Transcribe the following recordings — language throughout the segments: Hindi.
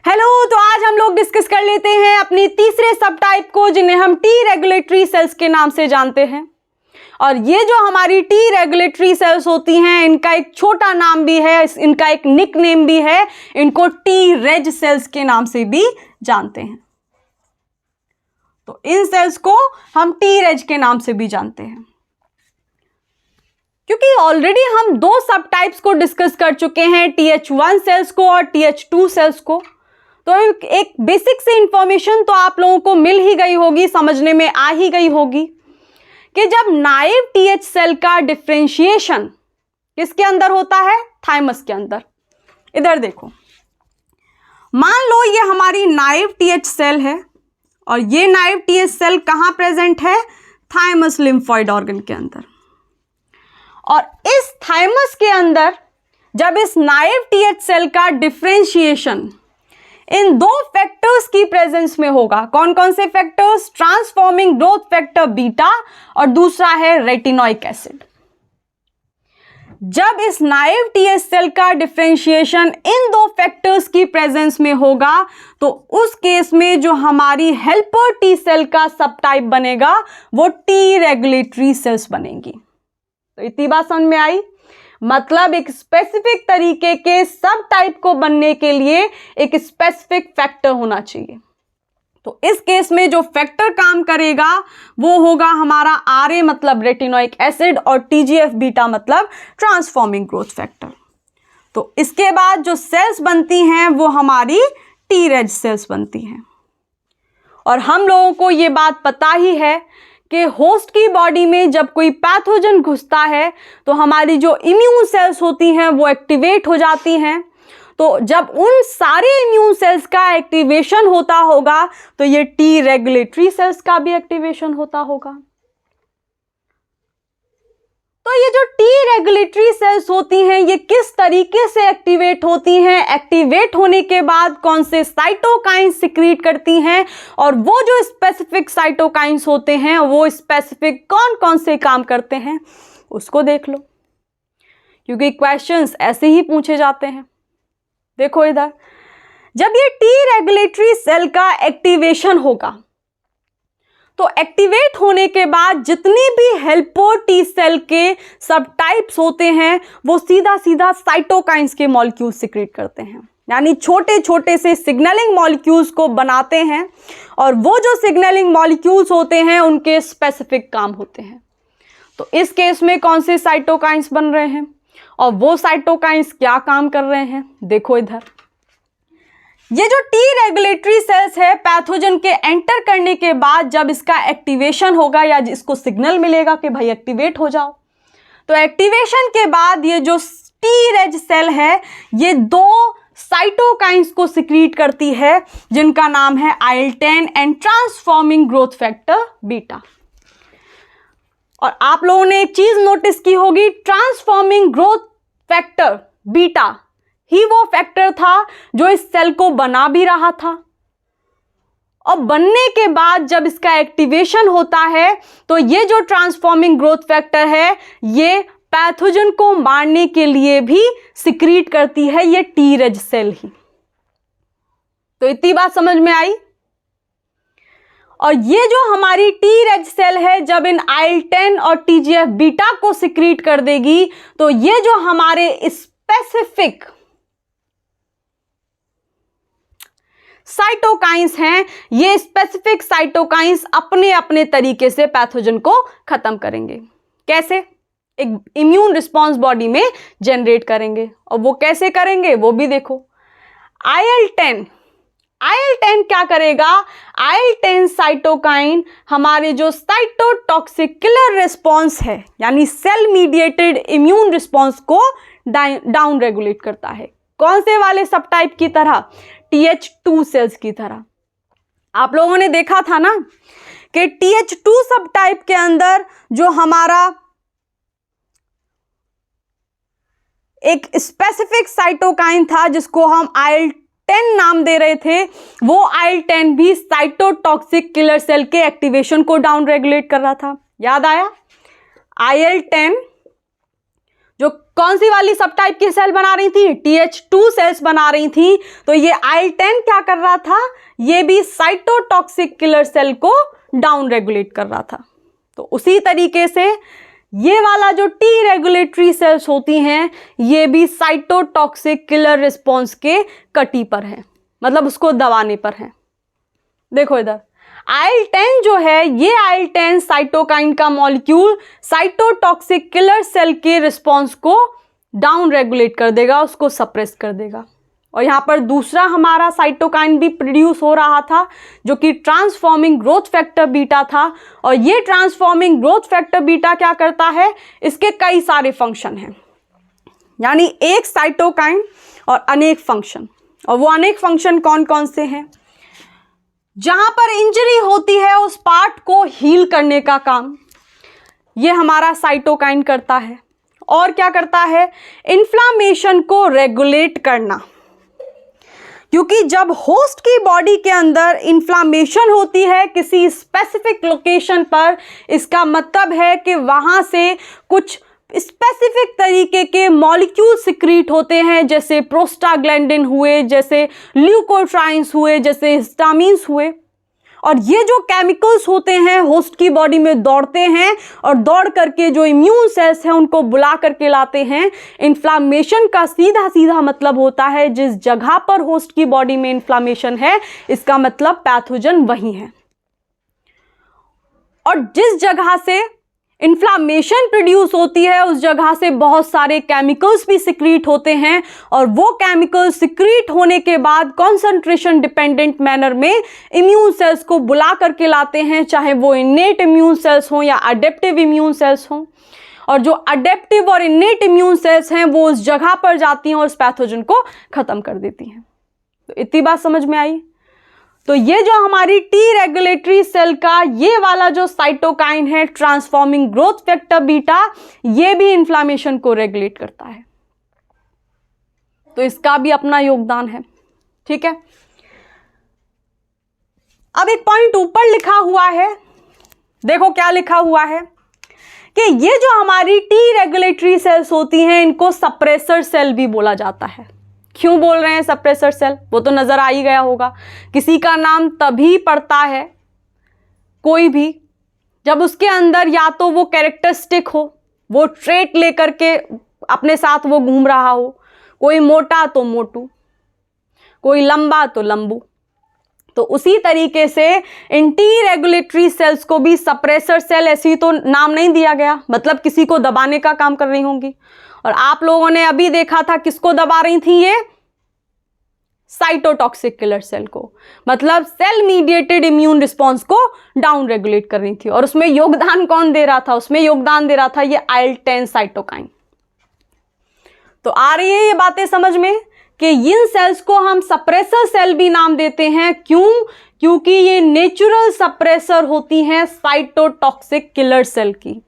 हेलो, तो आज हम लोग डिस्कस कर लेते हैं अपनी तीसरे सब टाइप को, जिन्हें हम टी रेगुलेटरी सेल्स के नाम से जानते हैं। और ये जो हमारी टी रेगुलेटरी सेल्स होती हैं, इनका एक छोटा नाम भी है, इनका एक निक नेम भी है। इनको टी रेज सेल्स के नाम से भी जानते हैं। तो इन सेल्स को हम टी रेज के नाम से भी जानते हैं। क्योंकि ऑलरेडी हम दो सब टाइप्स को डिस्कस कर चुके हैं, TH1 सेल्स को और TH2 सेल्स को। तो एक बेसिक सी इंफॉर्मेशन तो आप लोगों को मिल ही गई होगी, समझने में आ ही गई होगी कि जब नाइव TH सेल का डिफरेंशिएशन किसके अंदर होता है? थाइमस के अंदर। इधर देखो, मान लो ये हमारी नाइव TH सेल है और ये नाइव TH सेल कहाँ प्रेजेंट है? थाइमस लिम्फॉइड ऑर्गन के अंदर। और इस थाइमस के अंदर जब इस नाइव TH सेल का डिफरेंशिएशन इन दो फैक्टर्स की प्रेजेंस में होगा, कौन कौन से factors? Transforming growth factor beta और दूसरा है रेटिनोइक एसिड। जब इस नाइव TH सेल का डिफरेंशिएशन इन दो फैक्टर्स की प्रेजेंस में होगा, तो उस केस में जो हमारी हेल्पर टी सेल का सब टाइप बनेगा वो टी रेगुलेटरी सेल्स बनेंगी। तो इतनी बात समझ में आई? मतलब एक स्पेसिफिक तरीके के सब टाइप को बनने के लिए एक स्पेसिफिक फैक्टर होना चाहिए। तो इस केस में जो फैक्टर काम करेगा वो होगा हमारा RA मतलब रेटिनोइक एसिड और TGF बीटा मतलब ट्रांसफॉर्मिंग ग्रोथ फैक्टर। तो इसके बाद जो सेल्स बनती हैं वो हमारी टी रेज सेल्स बनती हैं। और हम लोगों को ये बात पता ही है कि होस्ट की बॉडी में जब कोई पैथोजन घुसता है तो हमारी जो इम्यून सेल्स होती हैं वो एक्टिवेट हो जाती हैं। तो जब उन सारे इम्यून सेल्स का एक्टिवेशन होता होगा तो ये टी रेगुलेटरी सेल्स का भी एक्टिवेशन होता होगा। तो ये जो टी रेगुलेटरी सेल्स होती हैं ये किस तरीके से एक्टिवेट होती हैं, एक्टिवेट होने के बाद कौन से साइटोकाइंस सिक्रीट करती हैं, और वो जो स्पेसिफिक साइटोकाइंस होते हैं वो स्पेसिफिक कौन कौन से काम करते हैं उसको देख लो, क्योंकि क्वेश्चंस ऐसे ही पूछे जाते हैं। देखो इधर, जब ये टी रेगुलेटरी सेल का एक्टिवेशन होगा तो एक्टिवेट होने के बाद जितनी भी हेल्पर टी सेल के सब टाइप्स होते हैं वो सीधा सीधा साइटोकाइंस के मॉलिक्यूल्स सिक्रीट करते हैं, यानी छोटे छोटे से सिग्नलिंग मॉलिक्यूल्स को बनाते हैं। और वो जो सिग्नलिंग मॉलिक्यूल्स होते हैं उनके स्पेसिफिक काम होते हैं। तो इस केस में कौन से साइटोकाइंस बन रहे हैं और वो साइटोकाइंस क्या काम कर रहे हैं? देखो इधर, ये जो टी रेगुलेटरी सेल्स है, पैथोजन के एंटर करने के बाद जब इसका एक्टिवेशन होगा या इसको सिग्नल मिलेगा कि भाई एक्टिवेट हो जाओ, तो एक्टिवेशन के बाद ये जो टी रेज सेल है ये दो साइटोकाइंस को सिक्रीट करती है जिनका नाम है IL-10 and transforming growth factor beta. और आप लोगों ने एक चीज नोटिस की होगी, ट्रांसफॉर्मिंग ग्रोथ फैक्टर बीटा ही वो फैक्टर था जो इस सेल को बना भी रहा था। और बनने के बाद जब इसका एक्टिवेशन होता है तो ये जो ट्रांसफॉर्मिंग ग्रोथ फैक्टर है ये पैथोजन को मारने के लिए भी सिक्रीट करती है ये टी रेज सेल ही। तो इतनी बात समझ में आई? और ये जो हमारी टी रेज सेल है जब इन IL-10 और TGF बीटा को सिक्रीट कर देगी तो ये जो हमारे स्पेसिफिक साइटोकाइंस हैं, ये स्पेसिफिक साइटोकाइंस अपने अपने तरीके से पैथोजन को खत्म करेंगे। कैसे? एक इम्यून रिस्पांस बॉडी में जनरेट करेंगे। और वो कैसे करेंगे वो भी देखो। IL-10 क्या करेगा? IL-10 साइटोकाइन हमारे जो साइटोटॉक्सिक किलर रिस्पांस है, यानी सेल मीडिएटेड इम्यून रिस्पांस को डाउन रेगुलेट करता है। कौन से वाले सब टाइप की तरह? TH2 सेल्स की तरह। आप लोगों ने देखा था ना कि TH2 सब टाइप के अंदर जो हमारा एक स्पेसिफिक साइटोकाइन था जिसको हम IL-10 नाम दे रहे थे, वो IL-10 भी साइटोटॉक्सिक किलर सेल के एक्टिवेशन को डाउन रेगुलेट कर रहा था। याद आया? IL-10 जो कौन सी वाली सब टाइप की सेल बना रही थी? TH2 सेल्स बना रही थी। तो ये IL-10 क्या कर रहा था? ये भी साइटोटॉक्सिक किलर सेल को डाउन रेगुलेट कर रहा था। तो उसी तरीके से ये वाला जो T रेगुलेटरी सेल्स होती हैं, ये भी साइटोटॉक्सिक किलर रिस्पॉन्स के कटी पर है, मतलब उसको दबाने पर है। देखो इधर IL-10 जो है, ये IL-10 साइटोकाइन का मॉलिक्यूल साइटोटॉक्सिक किलर सेल के रिस्पॉन्स को डाउन रेगुलेट कर देगा, उसको सप्रेस कर देगा। और यहाँ पर दूसरा हमारा साइटोकाइन भी प्रोड्यूस हो रहा था जो कि ट्रांसफॉर्मिंग ग्रोथ फैक्टर बीटा था। और ये ट्रांसफॉर्मिंग ग्रोथ फैक्टर बीटा क्या करता है? इसके कई सारे फंक्शन हैं, यानी एक साइटोकाइन और अनेक फंक्शन। और वो अनेक फंक्शन कौन कौन से हैं? जहां पर इंजरी होती है उस पार्ट को हील करने का काम ये हमारा साइटोकाइन करता है। और क्या करता है? इन्फ्लामेशन को रेगुलेट करना, क्योंकि जब होस्ट की बॉडी के अंदर इन्फ्लामेशन होती है किसी स्पेसिफिक लोकेशन पर, इसका मतलब है कि वहां से कुछ स्पेसिफिक तरीके के मॉलिक्यूल सिक्रीट होते हैं, जैसे प्रोस्टाग्लैंडिन हुए, जैसे ल्यूकोट्राइन्स हुए, जैसे हिस्टामिन्स हुए। और ये जो केमिकल्स होते हैं होस्ट की बॉडी में दौड़ते हैं और दौड़ करके जो इम्यून सेल्स हैं उनको बुला करके लाते हैं। इन्फ्लामेशन का सीधा सीधा मतलब होता है जिस जगह पर होस्ट की बॉडी में इन्फ्लामेशन है, इसका मतलब पैथोजन वही है। और जिस जगह से इन्फ्लामेशन प्रोड्यूस होती है उस जगह से बहुत सारे केमिकल्स भी सिक्रीट होते हैं। और वो केमिकल्स सिक्रीट होने के बाद कॉन्सेंट्रेशन डिपेंडेंट मैनर में इम्यून सेल्स को बुला करके लाते हैं, चाहे वो इनेट इम्यून सेल्स हों या अडेप्टिव इम्यून सेल्स हों। और जो अडेप्टिव और इनेट इम्यून सेल्स हैं वो उस जगह पर जाती हैं और उस पैथोजन को खत्म कर देती हैं। तो इतनी बात समझ में आई? तो ये जो हमारी टी रेगुलेटरी सेल का ये वाला जो साइटोकाइन है ट्रांसफॉर्मिंग ग्रोथ फैक्टर बीटा, ये भी इन्फ्लामेशन को रेगुलेट करता है। तो इसका भी अपना योगदान है। ठीक है, अब एक पॉइंट ऊपर लिखा हुआ है, देखो क्या लिखा हुआ है कि ये जो हमारी टी रेगुलेटरी सेल्स होती हैं इनको सप्रेसर सेल भी बोला जाता है। क्यों बोल रहे हैं सप्रेसर सेल? वो तो नजर आ ही गया होगा। किसी का नाम तभी पड़ता है कोई भी जब उसके अंदर या तो वो कैरेक्टरिस्टिक हो, वो ट्रेट लेकर के अपने साथ वो घूम रहा हो, कोई मोटा तो मोटू, कोई लंबा तो लंबू। तो उसी तरीके से इन टी रेगुलेटरी सेल्स को भी सप्रेसर सेल ऐसे ही तो नाम नहीं दिया गया, मतलब किसी को दबाने का काम कर रही होंगी। और आप लोगों ने अभी देखा था किसको दबा रही थी? ये साइटोटॉक्सिक किलर सेल को, मतलब सेल मीडिएटेड इम्यून रिस्पॉन्स को डाउन रेगुलेट कर रही थी। और उसमें योगदान कौन दे रहा था? उसमें योगदान दे रहा था ये IL-10 साइटोकाइन। तो आ रही है ये बातें समझ में कि इन सेल्स को हम सप्रेसर सेल भी नाम देते हैं। क्यों? क्योंकि ये नेचुरल सप्रेसर होती हैं साइटोटॉक्सिक किलर सेल की।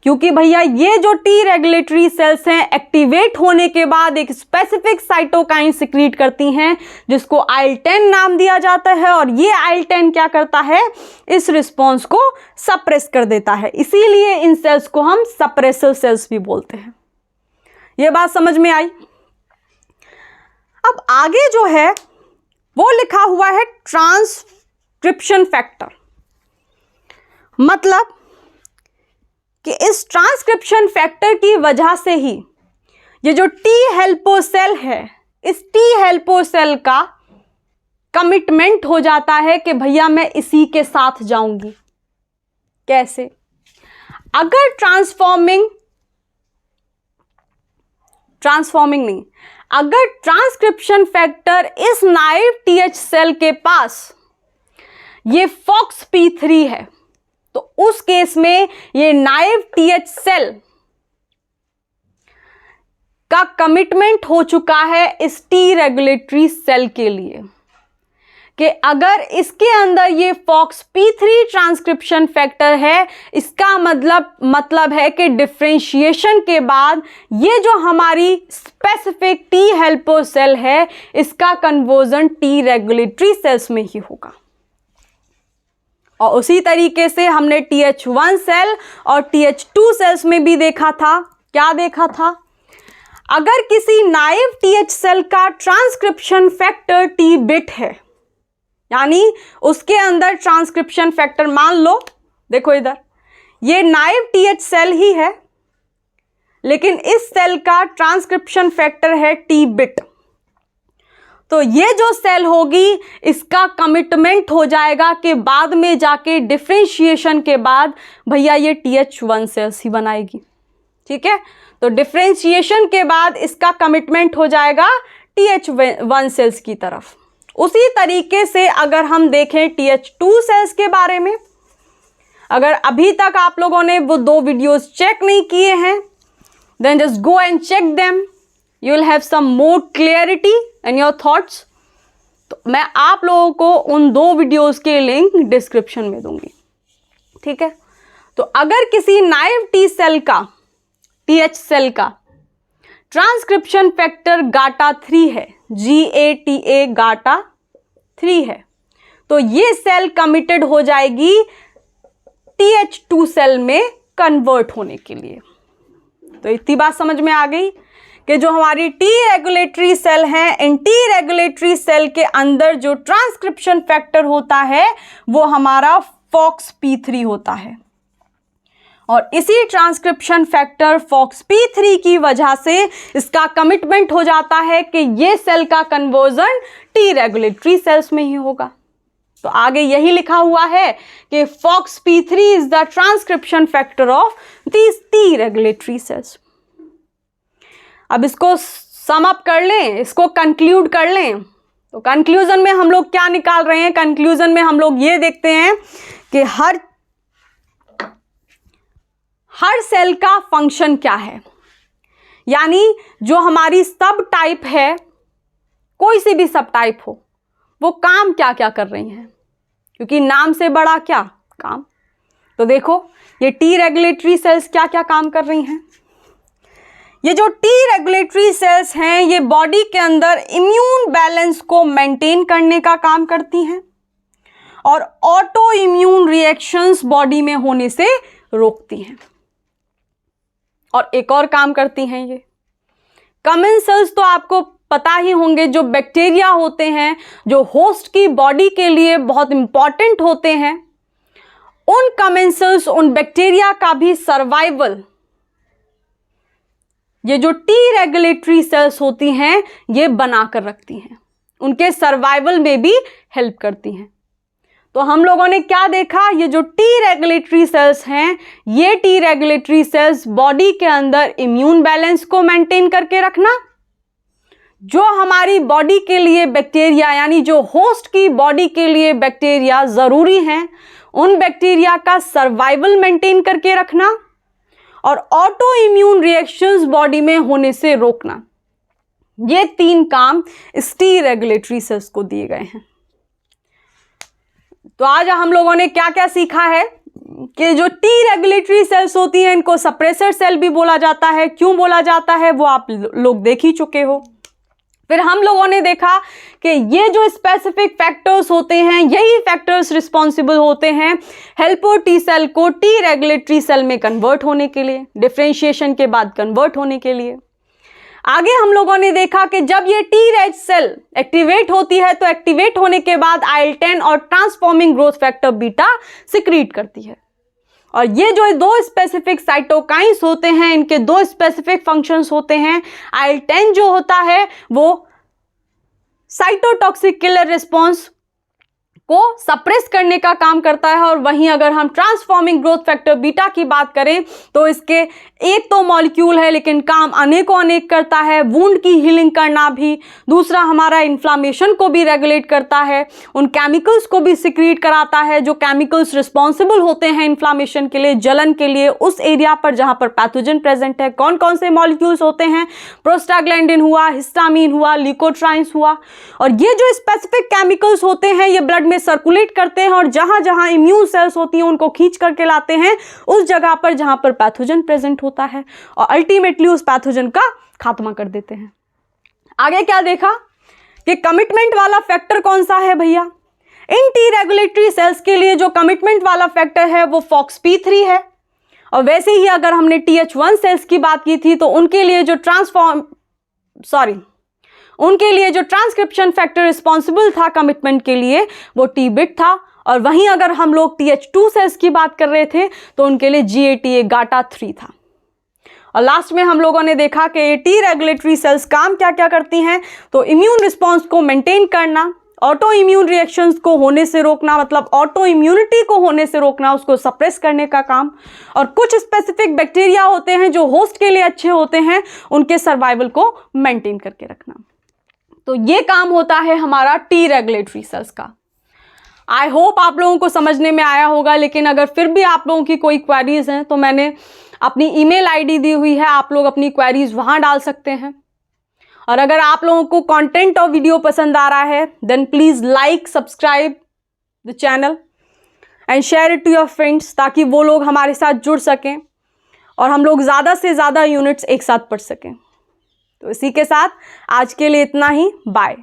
क्योंकि भैया ये जो टी रेगुलेटरी सेल्स हैं एक्टिवेट होने के बाद एक स्पेसिफिक साइटोकाइन सिक्रीट करती हैं जिसको IL-10 नाम दिया जाता है। और ये IL-10 क्या करता है? इस रिस्पॉन्स को सप्रेस कर देता है। इसीलिए इन सेल्स को हम सप्रेसर सेल्स भी बोलते हैं। ये बात समझ में आई? अब आगे जो है वो लिखा हुआ है ट्रांसक्रिप्शन फैक्टर, मतलब कि इस ट्रांसक्रिप्शन फैक्टर की वजह से ही ये जो टी हेल्पर सेल है, इस टी हेल्पर सेल का कमिटमेंट हो जाता है कि भैया मैं इसी के साथ जाऊंगी। कैसे? अगर अगर ट्रांसक्रिप्शन फैक्टर इस नाइव टीएच सेल के पास ये FOXP3 है तो उस केस में ये नाइव टीएच सेल का कमिटमेंट हो चुका है इस टी रेगुलेटरी सेल के लिए कि अगर इसके अंदर ये FOXP3 ट्रांसक्रिप्शन फैक्टर है, इसका मतलब है कि डिफरेंशिएशन के बाद ये जो हमारी स्पेसिफिक टी हेल्पर सेल है इसका कन्वर्जन टी रेगुलेटरी सेल्स में ही होगा। और उसी तरीके से हमने TH1 सेल और TH2 सेल्स में भी देखा था। क्या देखा था? अगर किसी नाइव टीएच सेल का ट्रांसक्रिप्शन फैक्टर टी बिट है, यानी उसके अंदर ट्रांसक्रिप्शन फैक्टर, मान लो देखो इधर ये नाइव टीएच सेल ही है, लेकिन इस सेल का ट्रांसक्रिप्शन फैक्टर है टी बिट, तो ये जो सेल होगी इसका कमिटमेंट हो जाएगा कि बाद में जाके डिफरेंशिएशन के बाद भैया ये TH1 सेल्स ही बनाएगी। ठीक है, तो डिफरेंशिएशन के बाद इसका कमिटमेंट हो जाएगा TH1 सेल्स की तरफ। उसी तरीके से अगर हम देखें TH2 सेल्स के बारे में, अगर अभी तक आप लोगों ने वो 2 वीडियोस चेक नहीं किए हैं, then just go and check them, you will have some more clarity in your thoughts। तो मैं आप लोगों को उन 2 वीडियोस के लिंक डिस्क्रिप्शन में दूंगी। ठीक है, तो अगर किसी नाइव टी सेल का, TH सेल का ट्रांसक्रिप्शन फैक्टर गाटा 3 है, GATA गाटा 3 है, तो ये सेल कमिटेड हो जाएगी TH2 सेल में कन्वर्ट होने के लिए। तो इतनी बात समझ में आ गई कि जो हमारी टी रेगुलेटरी सेल है, इन टी रेगुलेटरी सेल के अंदर जो ट्रांसक्रिप्शन फैक्टर होता है वो हमारा FOXP3 होता है, और इसी ट्रांसक्रिप्शन फैक्टर FOXP3 की वजह से इसका कमिटमेंट हो जाता है कि ये सेल का कन्वर्जन टी रेगुलेटरी सेल्स में ही होगा। तो आगे यही लिखा हुआ है कि FOXP3 is the transcription factor of these T regulatory sales. अब इसको सम अप कर लें, इसको कंक्लूड कर लें, तो कंक्लूजन में हम लोग क्या निकाल रहे हैं? कंक्लूजन में हम लोग ये देखते हैं कि हर सेल का फंक्शन क्या है, यानी जो हमारी सब टाइप है, कोई सी भी सब टाइप हो, वो काम क्या क्या कर रही हैं, क्योंकि नाम से बड़ा क्या काम। तो देखो ये टी रेगुलेटरी सेल्स क्या क्या काम कर रही हैं। ये जो टी रेगुलेटरी सेल्स हैं ये बॉडी के अंदर इम्यून बैलेंस को मेंटेन करने का काम करती हैं और ऑटो इम्यून रिएक्शंस बॉडी में होने से रोकती हैं। और एक और काम करती हैं ये कमेंसेल्स सेल्स, तो आपको पता ही होंगे, जो बैक्टीरिया होते हैं जो होस्ट की बॉडी के लिए बहुत इंपॉर्टेंट होते हैं, उन कमेंसेल्स, उन बैक्टीरिया का भी सर्वाइवल ये जो टी रेगुलेटरी सेल्स होती हैं ये बनाकर रखती हैं, उनके सर्वाइवल में भी हेल्प करती हैं। तो हम लोगों ने क्या देखा, ये जो टी रेगुलेटरी सेल्स हैं, ये टी रेगुलेटरी सेल्स बॉडी के अंदर इम्यून बैलेंस को मेंटेन करके रखना, जो हमारी बॉडी के लिए बैक्टीरिया, यानी जो होस्ट की बॉडी के लिए बैक्टीरिया ज़रूरी हैं, उन बैक्टीरिया का सर्वाइवल मेंटेन करके रखना, और ऑटो इम्यून रिएक्शंस बॉडी में होने से रोकना। ये 3 काम इस टी रेगुलेटरी सेल्स को दिए गए हैं। तो आज हम लोगों ने क्या क्या सीखा है कि जो टी रेगुलेटरी सेल्स होती हैं इनको सप्रेसर सेल भी बोला जाता है। क्यों बोला जाता है वो आप लोग देख ही चुके हो। फिर हम लोगों ने देखा कि ये जो स्पेसिफिक फैक्टर्स होते हैं, यही फैक्टर्स रिस्पॉन्सिबल होते हैं हेल्पर टी सेल को टी रेगुलेटरी सेल में कन्वर्ट होने के लिए, डिफरेंशिएशन के बाद कन्वर्ट होने के लिए। आगे हम लोगों ने देखा कि जब ये टी रेग सेल एक्टिवेट होती है तो एक्टिवेट होने के बाद IL-10 और transforming growth factor beta secrete करती है, और ये जो 2 स्पेसिफिक साइटोकाइंस होते हैं, इनके 2 स्पेसिफिक फंक्शंस होते हैं। IL-10 जो होता है वो साइटोटॉक्सिक किलर रिस्पॉन्स को सप्रेस करने का काम करता है, और वहीं अगर हम ट्रांसफॉर्मिंग ग्रोथ फैक्टर बीटा की बात करें तो इसके एक तो मॉलिक्यूल है लेकिन काम अनेकों अनेक करता है। वुंड की हीलिंग करना भी, दूसरा हमारा इन्फ्लामेशन को भी रेगुलेट करता है, उन केमिकल्स को भी सिक्रीट कराता है जो केमिकल्स रिस्पॉन्सिबल होते हैं इन्फ्लामेशन के लिए, जलन के लिए, उस एरिया पर जहां पर पैथोजन प्रेजेंट है। कौन कौन से मॉलिक्यूल्स होते हैं? प्रोस्टाग्लैंडिन हुआ, हिस्टामिन हुआ, ल्यूकोट्राइन्स हुआ, और ये जो स्पेसिफिक केमिकल्स होते हैं ये ब्लड में सर्कुलेट करते हैं और जहां जहां इम्यून सेल्स होती हैं उनको खींच करके लाते हैं उस जगह पर जहां पर पैथोजन प्रेजेंट होता है, और अल्टीमेटली उस पैथोजन का खात्मा कर देते हैं। आगे क्या देखा कि कमिटमेंट वाला फैक्टर कौन सा है भैया? इन टी रेगुलेटरी सेल्स के लिए जो कमिटमेंट वाला फैक्टर है वो FOXP3 है, और वैसे ही अगर हमने TH1 सेल्स की बात की थी तो उनके लिए जो उनके लिए जो ट्रांसक्रिप्शन फैक्टर रिस्पॉन्सिबल था कमिटमेंट के लिए वो टी बिट था, और वहीं अगर हम लोग TH2 सेल्स की बात कर रहे थे तो उनके लिए GATA GATA3 था। और लास्ट में हम लोगों ने देखा कि टी रेगुलेटरी सेल्स काम क्या क्या करती हैं, तो इम्यून रिस्पॉन्स को मेंटेन करना, ऑटो इम्यून रिएक्शंस को होने से रोकना, मतलब ऑटो इम्यूनिटी को होने से रोकना, उसको सप्रेस करने का काम, और कुछ स्पेसिफिक बैक्टीरिया होते हैं जो होस्ट के लिए अच्छे होते हैं, उनके सर्वाइवल को मेंटेन करके रखना। तो ये काम होता है हमारा टी रेगुलेटरी सेल्स का। आई होप आप लोगों को समझने में आया होगा, लेकिन अगर फिर भी आप लोगों की कोई क्वेरीज हैं तो मैंने अपनी ईमेल आईडी दी हुई है, आप लोग अपनी क्वेरीज वहां डाल सकते हैं। और अगर आप लोगों को कंटेंट और वीडियो पसंद आ रहा है then please like, subscribe the channel and share it to your friends, ताकि वो लोग हमारे साथ जुड़ सकें और हम लोग ज़्यादा से ज़्यादा यूनिट्स एक साथ पढ़ सकें। तो इसी के साथ आज के लिए इतना ही, बाय।